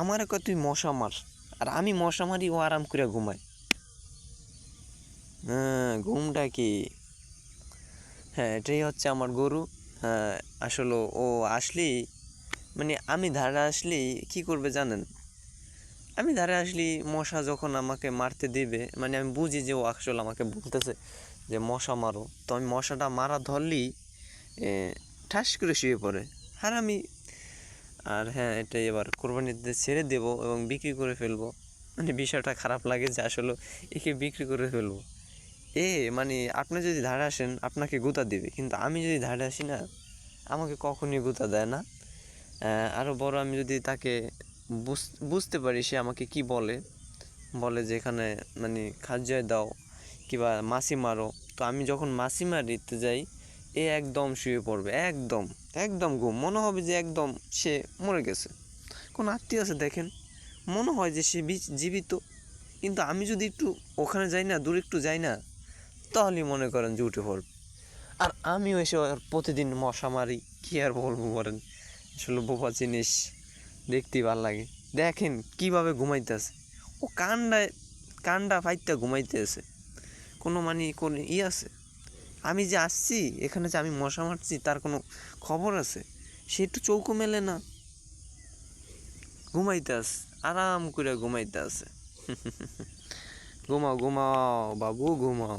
আমারে কয় তুই মশা মার, আর আমি মশা মারি, ও আরাম করে ঘুমায়। হ্যাঁ, ঘুমটা কি? হ্যাঁ, এটাই হচ্ছে আমার গরু। হ্যাঁ, আসলে ও আসলেই, মানে আমি ধারে আসলেই কী করবে জানেন? আমি ধারে আসলেই মশা যখন আমাকে মারতে দিবে, মানে আমি বুঝি যে ও আসলে আমাকে বলতেছে যে মশা মারো, তো আমি মশাটা মারা ধরলেই ঠাস করে শুয়ে পড়ে। আর আমি, আর হ্যাঁ, এটাই এবার কোরবানিতে ছেড়ে দেবো এবং বিক্রি করে ফেলবো। মানে বিষয়টা খারাপ লাগে যে আসলে একে বিক্রি করে ফেলবো। মানে আপনি যদি ধারে আসেন আপনাকে গুঁতা দিবে, কিন্তু আমি যদি ধারে আসি না, আমাকে কখনই গুঁতা দেয় না। আরও বড়, আমি যদি তাকে বুঝতে পারি সে আমাকে কি বলে, বলে যে এখানে মানে খাদ্য দাও কিংবা মাছি মারো, তো আমি যখন মাছি মারিতে যাই এ একদম শুয়ে পড়বে, একদম একদম ঘুম, মনে হবে যে একদম সে মরে গেছে। কোনো আত্মীয় আছে দেখেন, মনে হয় যে সে জীবিত, কিন্তু আমি যদি একটু ওখানে যাই না, দূরে একটু যাই না, তাহলেই মনে করেন যে উঠে পড়বে। আর আমিও এসে প্রতিদিন মশা মারি, কী আর বলবো বলেন। আসলে বোবা জিনিস, দেখতেই ভাল লাগে। দেখেন কীভাবে ঘুমাইতেছে, ও কান্ডা ফাইটটা ঘুমাইতেছে। কোনো মানে কোনো আছে? আমি যে আসছি এখানে, যে আমি মশা মারছি তার কোনো খবর আছে? সে একটু চৌকো মেলে না, ঘুমাইতে আছে, আরাম করে ঘুমাইতে আছে। ঘুমাও ঘুমাও বাবু, ঘুমাও।